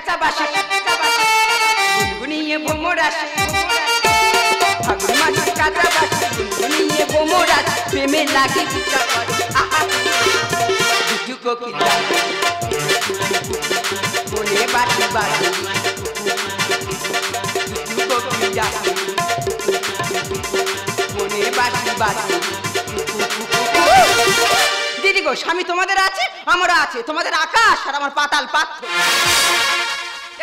কাঁচা বাসি গুনগুনিয়ে ভ্রমর আসে ফাগুন মাসে কাঁচা বাসি গুনগুনিয়ে ভ্রমর আসে প্রেমে লাগে পিতা করে আহা দুটু কোকিলা মনে বাটি বাটি দুটু কোকিলা মনে বাটি বাটি দিদি গো স্বামী তোমাদের আছে আমারও আছে তোমাদের আকাশ আর আমার পাতাল পাত্র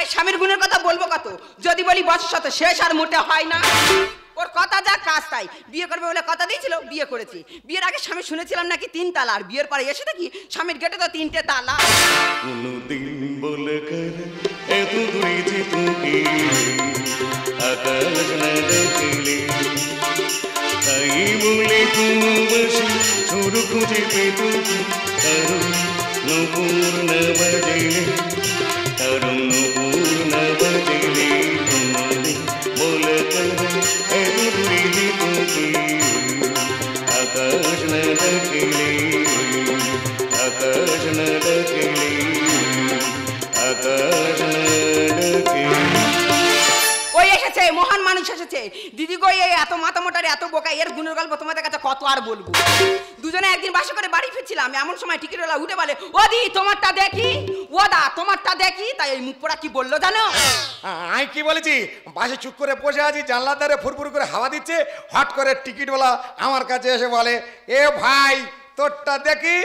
এই স্বামীর গুণের কথা বলবো কত যদি বলি বছর শত শেষ আর মোটে হয় না ওর কথা যা কাজ তাই বিয়ে করবে বলে কথা দিয়েছিল বিয়ে করেছি বিয়ের আগে স্বামী শুনেছিলাম নাকি 3 তালা আর বিয়ের পরে এসে দেখি স্বামীর গেটে তো 3টে তালা কোনদিন বলে কর এত দূরে যে তুমি আকাশ না দেখলে তাই বলে কোনো বসে শুরু খুঁজে পেত কারণ নূপুর না বাজলে কারণ নূপুর না বাজলে কোনদিন বলে কর এত দূরে যে তুমি আকাশ না দেখলে আকাশ না দেখলে আকাশ না দেখলে ওই এসেছে মহান মানুষ এসেছে দিদি গো এই এত মাথা মোটার এত বোকা এর গুণের গল্প তোমাদের কাছে কত আর বলবো দুজনে একদিন বাসে করে বাড়ি ফিরছিলাম এমন সময় টিকিটওয়ালা উঠে বলে ও দি তোমারটা দেখি ও দা তোমারটা দেখি তাই এই মুখ পোড়া কি বললো জানো আমি কি বলেছি বাসে চুপ করে বসে আছি জানলার ধারে ফুরফুর করে হাওয়া দিচ্ছে হট করে টিকিটওয়ালা আমার কাছে এসে বলে এ ভাই তোরটা দেখি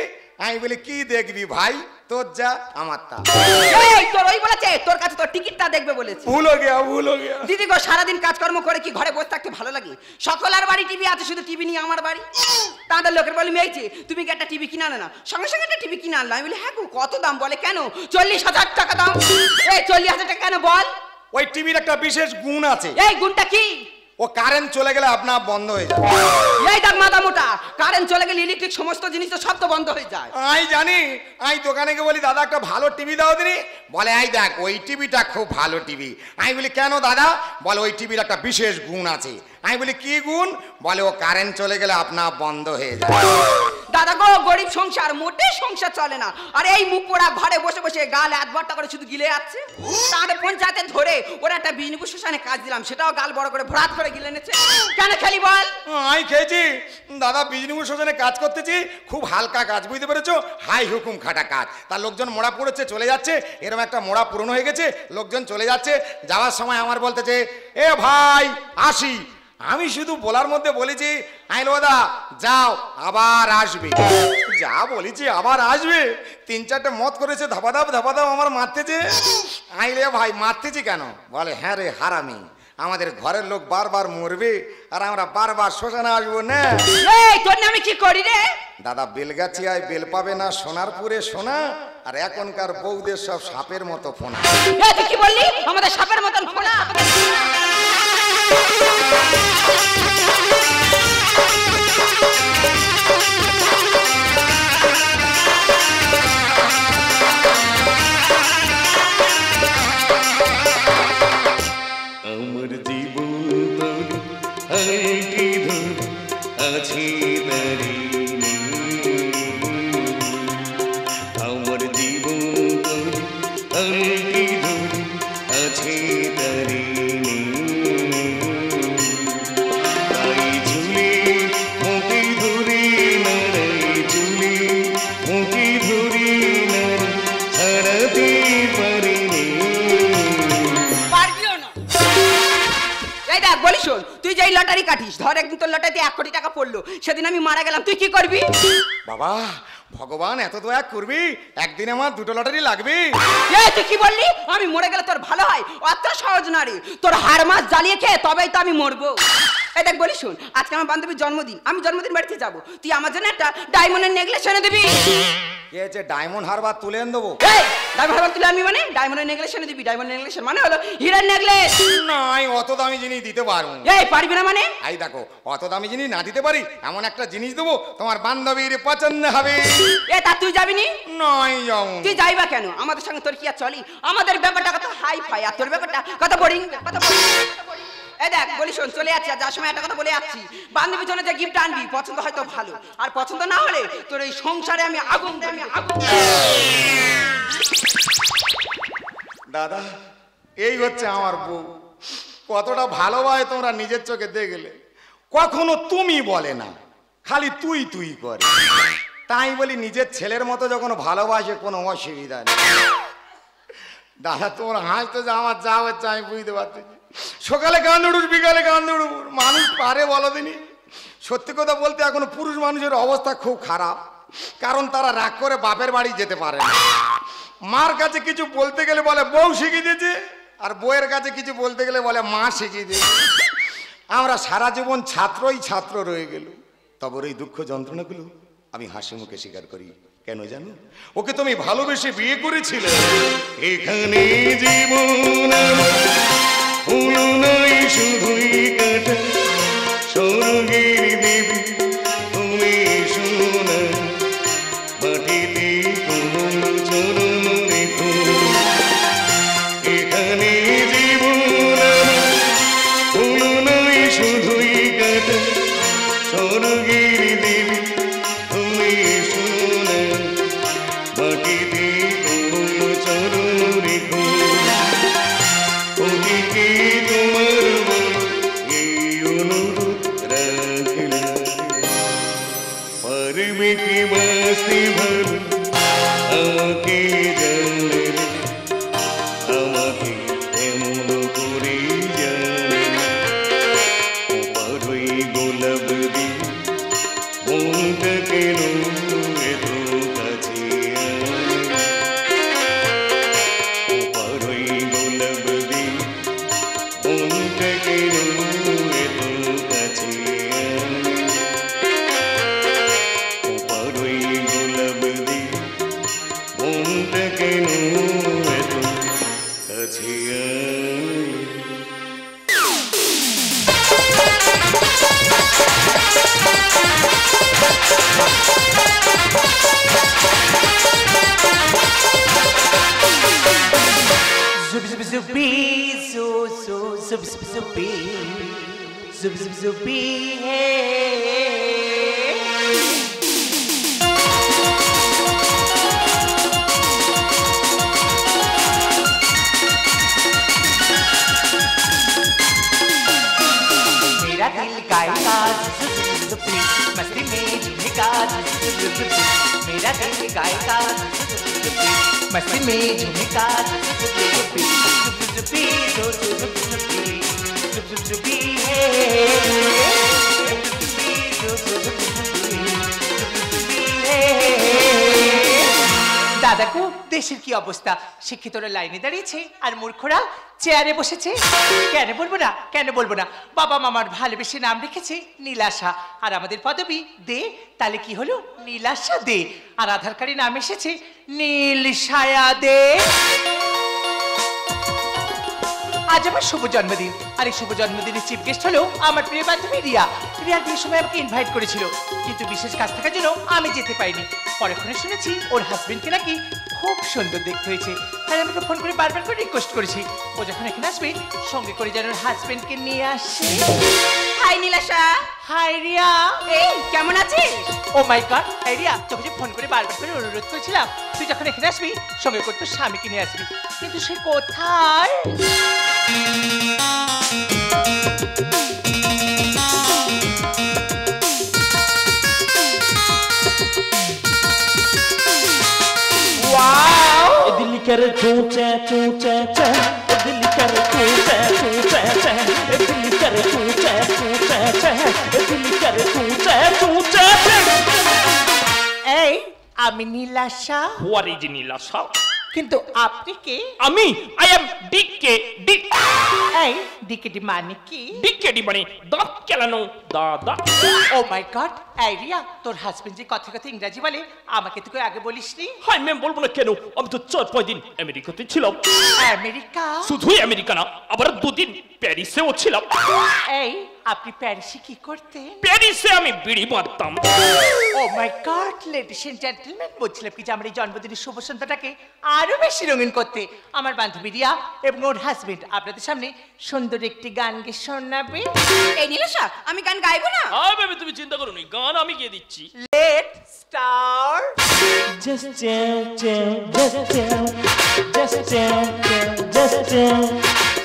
আমি বলি কি দেখবি ভাই তোর যা আমারটা এই তোর ওই বলেছে তোর কাছে তোর টিকিটটা দেখবে বলেছে ভুল হয়ে গিয়া দিদি গো সারাদিন কাজকর্ম করে কি ঘরে বসে থাকতে ভালো লাগে সকলের বাড়ি টিভি আছে শুধু টিভি নিয়ে আমার বাড়ি তাদের লোকের বলি মেয়েছে তুমি কি একটা টিভি কিনে আনো না সঙ্গে সঙ্গে একটা টিভি কিনে আনলাম আমি বলি হ্যাঁ গো কত দাম বলে কেন 40,000 টাকা দাম এই 40,000 টাকা কেন বল ওই টিভির একটা বিশেষ গুণ আছে এই গুণটা কি ও কারেন্ট চলে গেলে আপনা বন্ধ হয়ে যায় এই দেখ মাথা মোটা কারেন্ট চলে গেলে ইলেকট্রিক সমস্ত জিনিস তো সব তো বন্ধ হয়ে যায় আমি জানি আমি দোকানে গিয়ে বলি দাদা একটা ভালো টিভি দাও দিনি বলে এই দেখ ওই টিভিটা খুব ভালো টিভি আমি বলি কেন দাদা বলে ওই টিভির একটা বিশেষ গুণ আছে আমি বলি কি গুণ বলে ও কারেন্ট চলে গেলে আপনা বন্ধ হয়ে যায় দাদা গো গরিব সংসার মোটে সংসার চলে না আর এই মুখ পোড়া ঘরে বসে বসে গাল একবারটা করে শুধু গিলে যাচ্ছে তাহলে পঞ্চায়েতে ধরে ওরা একটা বিজনেস শ্মশানে কাজ দিলাম সেটাও গাল বড় করে ভরাট করে গিলে নেছে কেন খেলি বল আমি খেয়েছি দাদা বিজনেস শ্মশানে কাজ করতেছি খুব হালকা কাজ বুঝতে পেরেছো হাই হুকুম খাটা কাজ তার লোকজন মোড়া পড়েছে চলে যাচ্ছে এরকম একটা মোড়া পূরণ হয়ে গেছে লোকজন চলে যাচ্ছে যাওয়ার সময় আমার বলতেছে এ ভাই আসি আমি শুধু বলার মধ্যে বলেছি আইলদা যাও আবার আসবে যা বলেছি আবার আসবে 3-4টে মত করেছে ধাপাধাপ আমার মারতেছে আইলে ভাই মারতেছি কেন বলে হ্যাঁ রে হারামি আমাদের ঘরের লোক বারবার মরবে আর আমরা বারবার শ্মশানে আসবো না এই তোর নামে কি করি রে দাদা বেলগাছিয়ায় বেল পাবে না সোনারপুরে সোনা আর এখনকার বউদের সব সাপের মতো ফোনা এই তুই কি বললি আমাদের সাপের মতন ফোনা আমার জীবন তোর আইটি ধর আছে তারি আমার জীবন তোর আইটি ধর আছে তারি তাই ঝুলে মুখে ধরে নাড়াই ঝুলে মুখে ধরে নাড়াই ছাড়াতে পারিনি বলি শোন তুই যে লটারি কাটিস ধর একদিন তোর লটারিতে 1 কোটি টাকা পড়লো সেদিন আমি মারা গেলাম তুই কি করবি বাবা ভগবান এত দয়া করবি একদিন আমার 2টো লটারি লাগবে এই তুই কি বললি আমি মরে গেলে তোর ভালো হয় অত সহজ না রে তোর হাড় মাছ জ্বালিয়ে খেয়ে তবেই তো আমি মরবো এই দেখ বলি শোন আজকে আমার বান্ধবীর জন্মদিন আমি জন্মদিন বাড়িতে যাবো তুই আমার জন্য একটা ডায়মন্ডের নেকলেস এনে দিবি কে যে ডায়মন্ড হারবার তুলে এনে দেবো এই ডায়মন্ড হারবার তুলে আমি মানে ডায়মন্ডের নেকলেস এনে দিবি ডায়মন্ডের নেকলেস মানে হলো হীরার নেকলেস না আমি অত দামি জিনিস দিতে পারবো এই পারবি না মানে এই দেখো অত দামি জিনিস না দিতে পারি এমন একটা জিনিস দেবো তোমার বান্ধবীর পছন্দ হবে এ তা তুই যাবি নি নয় যাও তুই যাইবা কেন আমাদের সঙ্গে তোর কি আর চলি আমাদের ব্যাপারটা কত হাই ফাই আর তোর ব্যাপারটা কত বোরিং এই দেখ বলি শোন চলে যাচ্ছি যার সময় একটা কথা বলে যাচ্ছি বান্ধবীর জন্য যে গিফট আনবি পছন্দ হয়তো ভালো আর পছন্দ না হলে তোর এই সংসারে আমি আগুন দাদা এই হচ্ছে আমার বউ, কতটা ভালোবাসে তোমরা নিজের চোখে দেখলে। কখনো তুমি বলে না, খালি তুই তুই করে। তাই বলি নিজের ছেলের মতো যখন ভালোবাসে কোনো অসুবিধা নেই। দাদা তোমরা হাসতে যে আমার যা হচ্ছে আমি বুঝতে পারছি। সকালে কান্দুড়ুর বিকালে কান্দুড়ুর, মানুষ পারে বলো দিনি? সত্যি কথা বলতে এখন পুরুষ মানুষের অবস্থা খুব খারাপ, কারণ তারা রাগ করে বাপের বাড়ি যেতে পারে না। মার কাছে কিছু বলতে গেলে বলে বউ শিখিয়ে দিয়েছে, আর বউয়ের কাছে কিছু বলতে গেলে বলে মা শিখিয়ে দিয়েছে। আমরা সারা জীবন ছাত্রই ছাত্র রয়ে গেল। তবে এই দুঃখ যন্ত্রণাগুলো আমি হাসি মুখে স্বীকার করি। কেন জানো? ওকে তুমি ভালোবেসে বিয়ে করেছিলে। এখানে জীবন হলো নয় শুধুই কাটা, স্বর্গের দেবী তুমি সোনা, মাটিতে কোমল চরণ রেখো। এখানে জীবন হলো নয় শুধুই কাটা, স্বর্গের দেবী তুমি সোনা, মাটিতে কোমল চরণ রেখো। ওদিকে তোমার বল এই অনুরোধ রাখলাম, পারবে কি বাঁচতে ভালো আমাকে জানলে, আমাকে এমন করে জানলে। পারই গোলাপ দি মনটা কেন এত কাছে আনলে, পারই গোলাপ দি মনটা কেন এত কাছে আনলে, পারই গোলাপ দি মনটা কেন এত কাছে আনলে। Zup zup zupi, zo zo zup zup zupi, zup zup zupi, hey. मेरा दिल गाएगा zup zup zupi, मस्ती में झूमेगा zup zup zupi, मेरा दिल गाएगा zup zup zupi, मस्ती में झूमेगा zup zup zupi, zup zup zupi, zo zo zup zupi, zup zup zupi, hey, zup zup zupi, zo zo zup zupi, zup zup zupi, hey. দাদাকু দেশের কি অবস্থা, শিক্ষিতরা লাইনে দাঁড়িয়েছে আর মূর্খরা চেয়ারে বসেছে। কেন বলবো না, কেন বলবো না, বাবা মামার ভালোবেসে নাম রেখেছে নীলাশা, আর আমাদের পদবী দে। তাহলে কি হলো, নীলাশা দে। আর আধার কার্ডে নাম এসেছে নীল ছায়া দে। আজ আমার শুভ জন্মদিন, আর এই শুভ জন্মদিনের চিফ গেস্ট হলো আমার প্রিয় বান্ধবী রিয়া। রিয়ার বিয়ের সময় আমাকে ইনভাইট করেছিল, কিন্তু বিশেষ কাজ থাকার জন্য আমি যেতে পারিনি। পরক্ষণে শুনেছি ওর হাজবেন্ডকে নাকি খুব সুন্দর দেখতে হয়েছে, তাই আমাকে ফোন করে বারবার করে রিকোয়েস্ট করেছি ও যখন এখানে আসবে সঙ্গে করে যেন ওর হাজবেন্ডকে নিয়ে আসে। হাই নীলাশা। হাই রিয়া। এই কেমন আছিস? ও মাই গড, হাই রিয়া, তোকে যে ফোন করে বারবার করে অনুরোধ করেছিলাম তুই যখন এখানে আসবি সঙ্গে করে তোর স্বামীকে নিয়ে আসবি, কিন্তু সে কোথায়? दिल कर चूचे चूचे चे, दिल कर चूचे चूचे चे, दिल कर चूचे चूचे चे, दिल कर चूचे चूचे चे। এই আমি নীলাশা। What is Nilasha? কিন্তু আপনি কে? আমি I am ডিকে ডি। এই ডিকেডি মানে কি? ডিকেডি মানে দাঁত কেলানো দাদা। ও মাই গড, এই রিয়া, তোর হাজবেন্ড যে কথা কথা ইংরেজি বলে আমাকে তোকে আগে বলিসনি। হাই ম্যাম, বলবো না কেন, আমি তো 4-5 দিন আমেরিকাতে ছিলাম। আমেরিকা? শুধুই আমেরিকা না, আবার 2 দিন প্যারিসেও ছিলাম। এই আপনি প্যারিসে কি করতেন? প্যারিসে আমি বিড়ি বাঁধতাম। ও মাই গড, লেডিস এন্ড জেন্টলম্যান, বলছিলাম কি যে আমার এই জন্মদিনের শুভ সন্ধ্যাটাকে আরো বেশি রঙিন করতে আমার বান্ধবী রিয়া এবং ওর হাজবেন্ড আপনাদের সামনে সুন্দর একটি গান গেয়ে শোনাবে। এই নীলাশা, আমি গান গাইবো না? হ্যাঁ বেবি, তুমি চিন্তা করো না, গান আমি গিয়ে দিচ্ছি। Let start. Just jam, jam, just jam,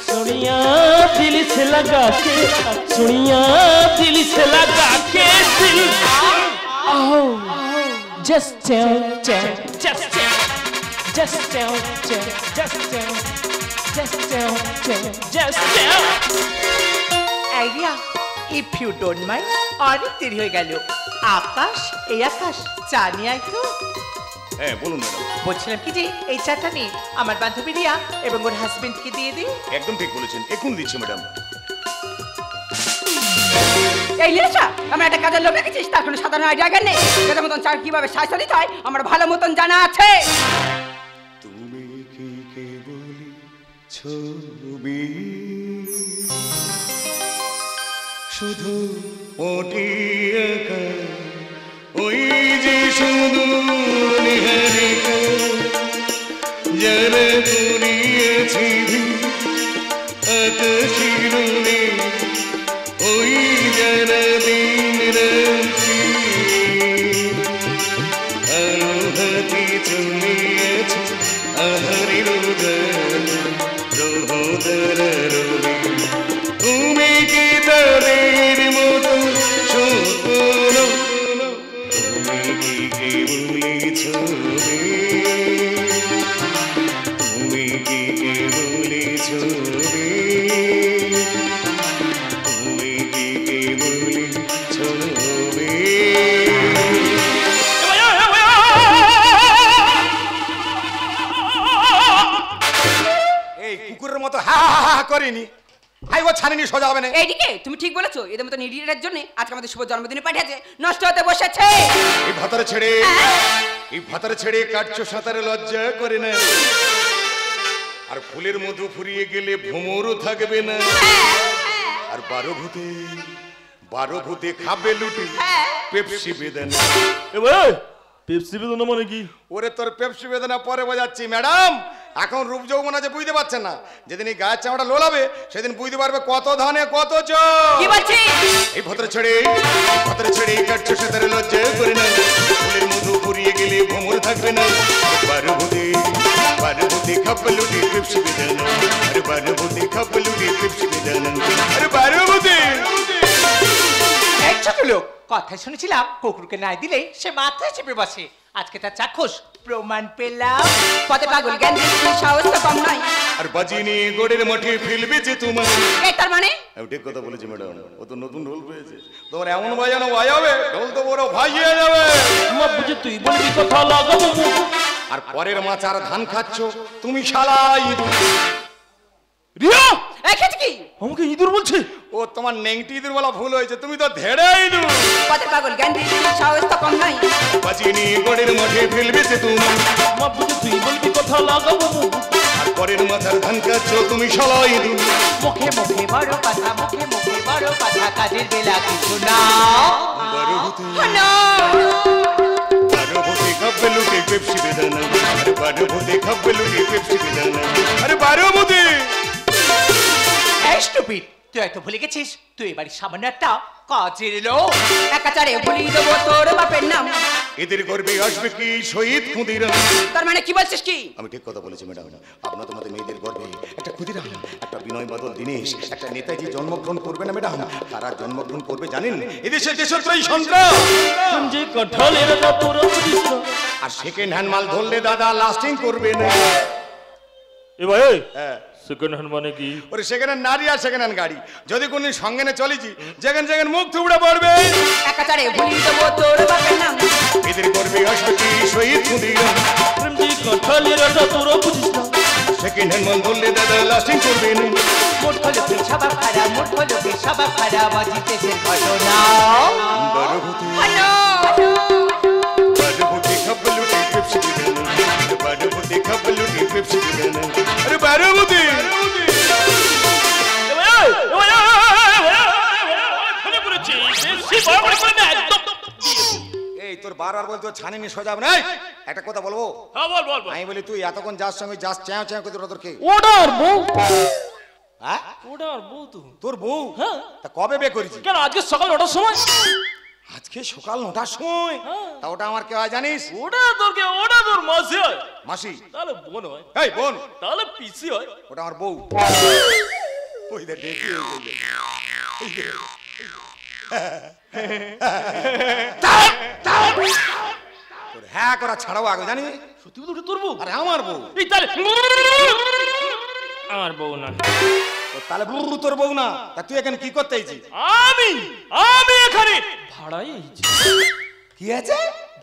Sonia दिल से लगा के, सोनिया दिल से लगा के दिल just tell idea if you don't mind অনেক দেরি হয়ে গেল আকাশ এই আকাশ চা নিয়ে আয় তো হ্যাঁ বলুন ম্যাডাম। বলছিলাম কি যে এই চাটা নিয়ে আমার বান্ধবী রিয়া এবং ওর হাজবেন্ডকে দিয়ে দিই একদম ঠিক বলেছেন, এখন দিচ্ছি ম্যাডাম। এই লিসা আমরা একটা কাজের লোক রেখেছিস, তার কোনো সাধারণ আইডিয়া জ্ঞান নেই। যাদের মতন চা কিভাবে সাহায্য দিতে হয় আমার ভালো মতন জানা আছে। তুমি কি কেবলি ছবি, শুধু ওটি একা, ওই যে শুধু নিহারিকা, যারা করিয়েছি আকাশের রে, ওই যারা দিন রাত্রি আলো হাতে চলিয়েছে আহারের রোদর রবি, তুমি কি তাদের মতো স্বপ্ন, তুমি কি কেবলি ছবি, তুমি কি কেবলি ছবি, তুমি কি কেবলি ছবি। এই কুকুরের মতো হা হা হা করিনি, হাই ও ছানিনি সোজা হবে না। এইদিকে তুমি ঠিক বলেছো, এদের মতন ইডিয়েটের জন্য আজকে আমাদের শুভ জন্মদিনে পাঠিয়েছে, নষ্ট হতে বসেছে। এই ভাতারে ছেড়ে, এই ভাতারে ছেড়ে কাটছো সাঁতারে লজ্জা করে না, আর ফুলের মধু ফুরিয়ে গেলে ভ্রমরও থাকবে না, আর বারো ভূতে খাবে লুটি পেপসি বেদানা। পেপসি বেদনা মানে কি? ওরে তোর পেপসি বেদনা পরে বোঝাচ্ছি। ম্যাডাম এখন রূপ যৌবন আছে বুঝতে পারছেন না, যেদিন এই গায়ের চামড়া লোলাবে সেদিন বুঝতে পারবে কত ধানে কত চোখ। কি বলছিস? এই ভাতারে ছেড়ে কাটছো সাঁতারে লজ্জা করে না, ফুলের মধু ফুরিয়ে গেলে ভ্রমর থাকবে না, বারো ভূতে খাবে লুটি পেপসি বেদানা, আরে বারো ভূতে খাবে লুটি পেপসি বেদানা, আরে বারো ভূতে। এক ছোট লোক কথা শুনেছিলাম কুকুরকে না দিলে সে মাথায় চেপে বসে, আজকে তার চাক্ষুষ প্রমাণ পেলাম। পথে পাগল জ্ঞান দিচ্ছি, সাহস তো কম নয়। আর বাজিনি গোড়ের মাঠে ফেলবে যে তোমার। এই তার মানে আমি ঠিক কথা বলেছি ম্যাডাম, ও তো নতুন রোল পেয়েছে। তোমার এমন বাজানো বাজাবে ঢোল তো বড় ভাইয়ে যাবে। মা বুঝে তুই বলবি কথা লাগাবো, আর পরের মাচার ধান খাচ্ছ তুমি শালাই। রিয়া খেয়েছি কি? আমাকে ইঁদুর বলছে? ও তোমার নেংটি ইঁদুর বলা ভুল হয়েছে, তুমি তো ধেড়ে ইঁদুর। পথে পাগল জ্ঞান দিচ্ছি, সাহস তো কম নয়। বাজিনি গোড়ের মাঠে ফেলবে যে তোমার। মা বুঝে তুই বলবি কথা লাগাবো, আর পরের মাথার ধান খাচ্ছ তুমি শালাই ইঁদুর। মুখে মুখে বড় কথা, মুখে মুখে বড় কথা, কাজের বেলা কিছু না। বারো ভূতে না খাবে লুটি পেপসি বেদানা, আরে বারো ভূতে খাবে লুটি পেপসি বেদানা, আরে বারো ভূতে। এই স্টুপিড, তুই হয়তো ভুলে গেছিস তুই এবারে সামান্য একটা কাজের লোক। একাচারে ভুলিয়ে দেবো তোর বাপের নাম। এদের গর্বে আসবে কি শহীদ ক্ষুদিরাম। তার মানে কি বলছিস কি? আমি ঠিক কথা বলেছি ম্যাডাম, আপনার তোমাদের মেয়েদের গর্বে একটা ক্ষুদিরাম, একটা বিনয় বাদল দীনেশ, একটা নেতাজি জন্মগ্রহণ করবে না ম্যাডাম? তারা জন্মগ্রহণ করবে জানেন? এদেশের দেশত্রয়ী সন্ত্রাস। যে কাঁঠালের তোর আর সেকেন্ড হ্যান্ড মাল ধরলে দাদা লাস্টিং করবে না। এ ভাই হ্যাঁ সেকেন্ড হ্যান্ড মানে কি? ওরে সেকেন্ড হ্যান্ড নারী আর সেকেন্ড হ্যান্ড গাড়ি, যদি কোনদিন সঙ্গে নিয়ে চলেছি যেখানে মুখ থুবড়ে পড়বে। একাচারে ভুলিয়ে দেবো তোর বাপের নাম। এদের গর্বে আসবে কি শহীদ ক্ষুদিরাম। যে কাঁঠালের তোর বুঝিস না, সেকেন্ড হ্যান্ড মাল ধরলে দাদা লাস্টিং করবে না। মূর্খ লোকের স্বভাব খারাপ, মূর্খ লোকের স্বভাব খারাপ, জিতেছে ঘটনা। বারো ভূতে খাবে লুটি পেপসি বেদানা, আরে বারো ভূতে খাবে লুটি পেপসি বেদানা, আরে বারো ভূতে। এই তোর বারবার বলতে ছানিনি সোজা হবে না। একটা কথা বলবো, আমি বলি তুই এতক্ষণ যার সঙ্গে যাস চ্যাঁ চ্যাঁ করে তোর কে? ওটার বউ। হ্যাঁ ওটার বউ তো তোর বউ? হ্যাঁ। তা কবে বিয়ে করেছিস? কেন আজকে সকাল 9টার সময়? আজকে সকাল 9টার সময়? তা ওটা আমার কে হয় জানিস? ওটা তোর মাসি হয়। মাসি? তাহলে বোন হয়। এই বোন? তাহলে পিসি হয়। ওটা আমার বউ। ওই দেখ দেখি তোর হ্যাঁ করা ছাড়াও আগে জানি। সত্যি বলতে তোর বউ? আরে আমার বউ। এই তাহলে আমার বউ না। তাহলে তোর বউ না? তা তুই এখানে কি করতে আইছিস? আমি এখানে ভাড়াই আইছি। কি আছে?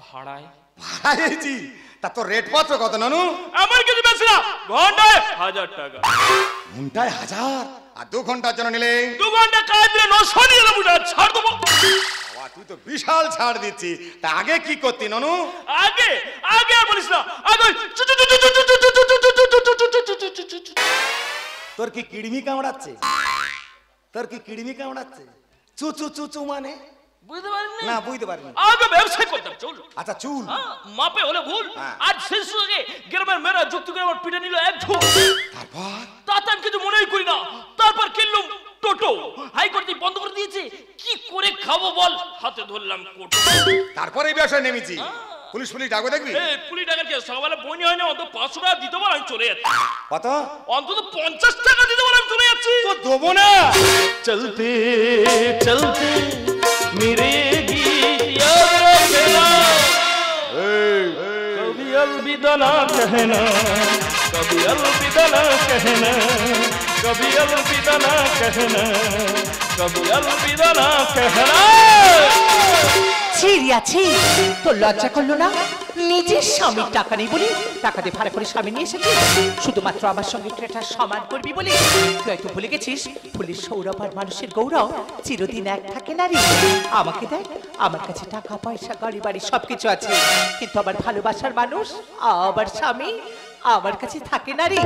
ভাড়ায়। ভাড়ায় আইছি? তা তোর রেট পত্র কত নানু? আমার কিছু বেশি না, ঘন্টায় 1000 টাকা। ঘন্টায় 1000? আর 2 ঘন্টার জন্য নিলে? 2 ঘন্টা কাজ দিলে 999 টাকা ছাড় দেবো। বাবা তুই তো বিশাল ছাড় দিচ্ছি। তা আগে কি করতি নানু? আগে আর বলিস না। আগে তোর কি কিডনি কামড়াচ্ছে? তোর কি কিডনি কামড়াচ্ছে? চু চু চু চু মানে? বুঝতে পারিনি? না বুঝতে পারিনি। আগে ব্যবসা করতাম, চল। আচ্ছা চুল মাপে হলে ভুল। আজ শেষ আগে গ্রামের মেয়েরা যুক্ত করে আমার পিঠে নিল 1 ঢোক। তারপর? তাতে আমি কিছু মনেই করি না। তারপর কিনলাম টোটো। হাইকোর্ট বন্ধ করে দিয়েছে, কি করে খাবো বল? হাতে ধরলাম কোটো। তারপরে এই ব্যবসায় নেমেছি। পুলিশ ডাকবে দেখবি? পুলিশ ডাকার কি সকালে বইনি হয় না? অন্তত 500 টাকা দিতে বল, আমি চলে যাচ্ছি। কত? অন্তত 50 টাকা দিতে বল, আমি চলে যাচ্ছি। তো দেবো না। চলতে চলতে मेरे गीत याद रखना, कभी अलविदा ना कहना, कभी अलविदा ना कहना, कभी अलविदा ना कहना, कभी अलविदा ना कहना। ছিড়িয়াছি তোর লজ্জা করলো না? নিজের স্বামীর টাকা নেই বলে টাকা দিয়ে ভাড়া করে স্বামী নিয়ে এসেছিস শুধুমাত্র আমার সঙ্গে ক্রেটার সমান করবি বলে। তুই হয়তো ভুলে গেছিস ফুলের সৌরভ আর মানুষের গৌরব চিরদিন এক থাকে না রে। আমাকে দেখ, আমার কাছে টাকা পয়সা গাড়ি বাড়ি সবকিছু আছে, কিন্তু আমার ভালোবাসার মানুষ আবার স্বামী আমার কাছে থাকে না রে।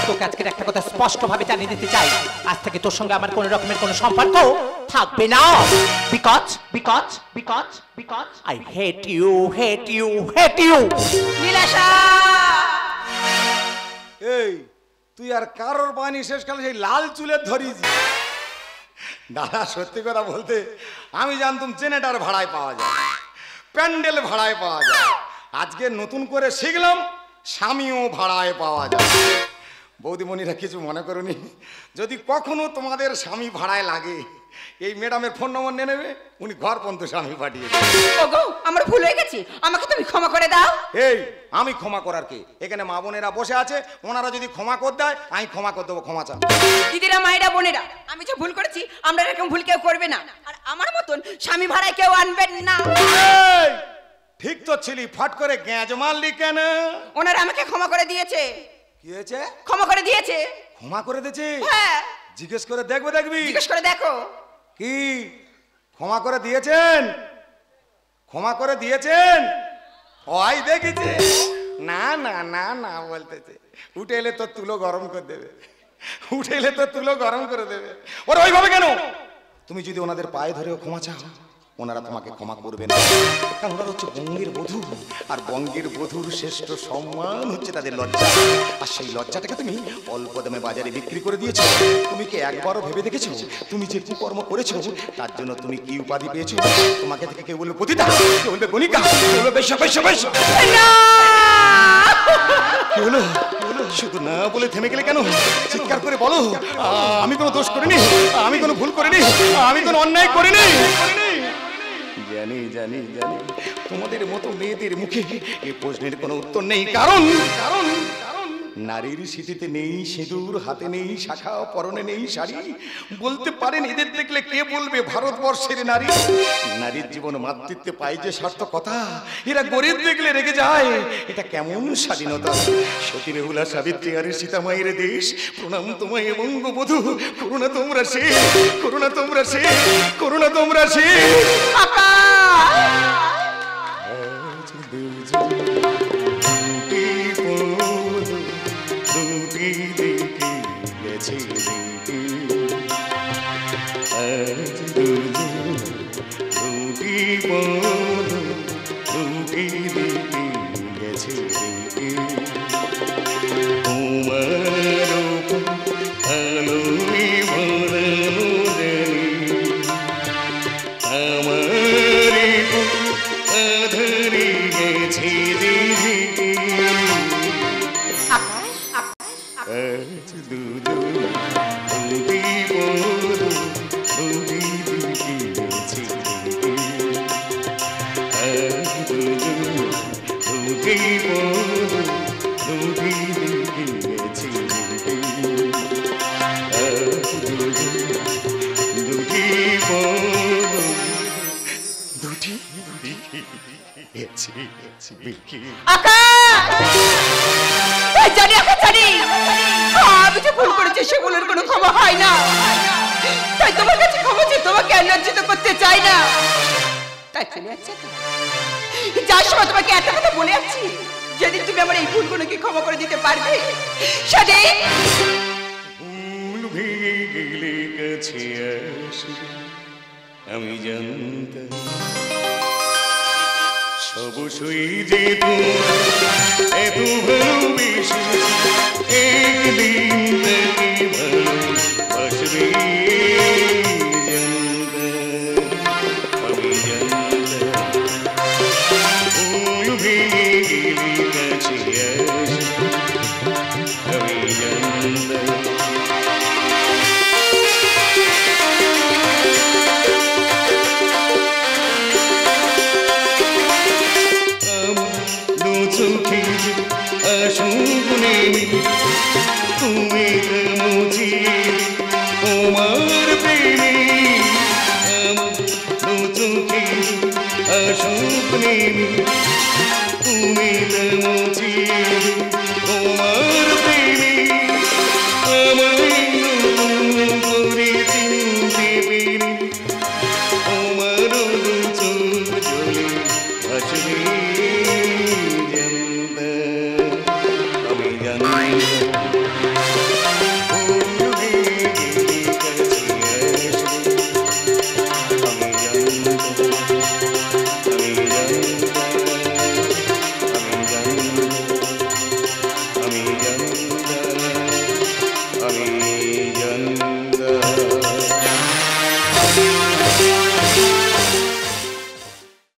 তোকে আজকের একটা কথা স্পষ্ট ভাবে জানিয়ে দিতে চাই, আজ থেকে তোর সঙ্গে আমার কোনো রকমের কোনো সম্পর্ক থাকবে না। Because I hate you. Nilasha! এই তুই আর কারোর বাণী শেষকালে সেই লাল চুলের ধরিস? দাদা সত্যি কথা বলতে আমি জানতাম জেনারেটর ভাড়ায় পাওয়া যায়, প্যান্ডেল ভাড়ায় পাওয়া যায়। আজকে নতুন করে শিখলাম স্বামীও ভাড়ায় পাওয়া যায়। বৌদিমণিরা কিছু মনে করুনি, যদি কখনো তোমাদের স্বামী ভাড়ায় লাগে এই ম্যাডামের ফোন নম্বর নিয়ে নেবে, উনি ঘর পর্যন্ত স্বামী পাঠিয়ে দেবে। ওগো আমার ভুল হয়ে গেছে, আমাকে তুমি ক্ষমা করে দাও। এই আমি ক্ষমা করার কে? এখানে মা বোনেরা বসে আছে, ওনারা যদি ক্ষমা করে দেয় আমি ক্ষমা করে দেবো। ক্ষমা চাও দিদিরা, মায়েরা, বোনেরা, আমি যে ভুল করেছি আমরা এরকম ভুল কেউ করবে না, আর আমার মতন স্বামী ভাড়ায় কেউ আনবেন না। ঠিক তো ছিলি, ফট করে গ্যাঁজ মারলি কেন? ওনারা আমাকে ক্ষমা করে দিয়েছে। কি হয়েছে? ক্ষমা করে দিয়েছে। ক্ষমা করে দিয়েছে? হ্যাঁ। জিজ্ঞেস করে দেখবি? জিজ্ঞেস করে দেখো। কি ক্ষমা করে দিয়েছেন? ক্ষমা করে দিয়েছেন? ওই দেখেছে? না না না না বলতেছে, উঠে এলে তো তুলো গরম করে দেবে, উঠে এলে তো তুলো গরম করে দেবে। ওরা ওইভাবে কেন? তুমি যদি ওনাদের পায়ে ধরেও ক্ষমা চাও ওনারা তোমাকে ক্ষমা করবে না, কারণ ওরা হচ্ছে বঙ্গের বধূ, আর বঙ্গের বধূর শ্রেষ্ঠ সম্মান হচ্ছে তাদের লজ্জা। আর সেই লজ্জাটাকে তুমি অল্প দামে বাজারে বিক্রি করে দিয়েছো। তুমি কি একবারও ভেবে দেখেছো তুমি যে কুকর্ম করেছো তার জন্য তুমি কি উপাধি পেয়েছো? তোমাকে থেকে কেউ বলবে পতিতা, কেউ বলবে গণিকা, কেউ বলবে বেশ্যা। কি হলো? শুধু না বলে থেমে গেলে কেন? চিৎকার করে বলো, আমি কোনো দোষ করিনি, আমি কোনো ভুল করিনি, আমি কোনো অন্যায় করিনি। জানি জানি জানি তোমাদের মতো মেয়েদের মুখে এই প্রশ্নের কোনো উত্তর নেই, কারণ নারীর সিঁথিতে নেই সিঁদুর, হাতে নেই শাখা, পরনে নেই শাড়ি। বলতে পারেন এদের দেখলে কে বলবে ভারতবর্ষের নারী? নারীর জীবন মাতৃত্বে পায় যে সার্থকতা, এরা গরিব দেখলে রেগে যায়। এটা কেমন স্বাধীনতা? সতী বেহুলা, সাবিত্রী আর সীতা মায়ের দেশ। প্রণাম তোমায় বঙ্গবধূ, করুণা তোমরা সে, করুণা তোমরা সে, করুণা তোমরা সে। আমার পড়েছে যে আজ দুজন দুটি বধূ দুটি দিয়েছে আজ দুজন দুটি বধূ দুটি দিয়েছে আজ দুজন দুটি বধূ দুটি জানি আমি যে ভুল করেছি সেগুলোর কোনো ক্ষমা হয় না, তাই তোমার কাছে ক্ষমা চেয়ে তোমাকে লজ্জিত করতে চাই না, তাই চলে যাচ্ছে। যার সময় তোমাকে একটা কথা বলে যাচ্ছি, যেদিন তুমি আমার এই ভুলগুলোকে ক্ষমা করে দিতে পারবে সেদিন ভুল ভেঙে গেলে কাছে আসবে আমি জানতাম সবসই যে এত ভালোবেসে একদিন তাকে ভালোবাসবে আমি জানতাম ভুল ভেঙে গেলে কাছে আসবে আমি জানতাম আসুনে তুমি মুছি তোমার প্রেমে চোখে আসুনে তুমি মুছি তোমার প্রেমে আমায় করে চিনতে পেরে তোমার চোখ জলে ভাসবে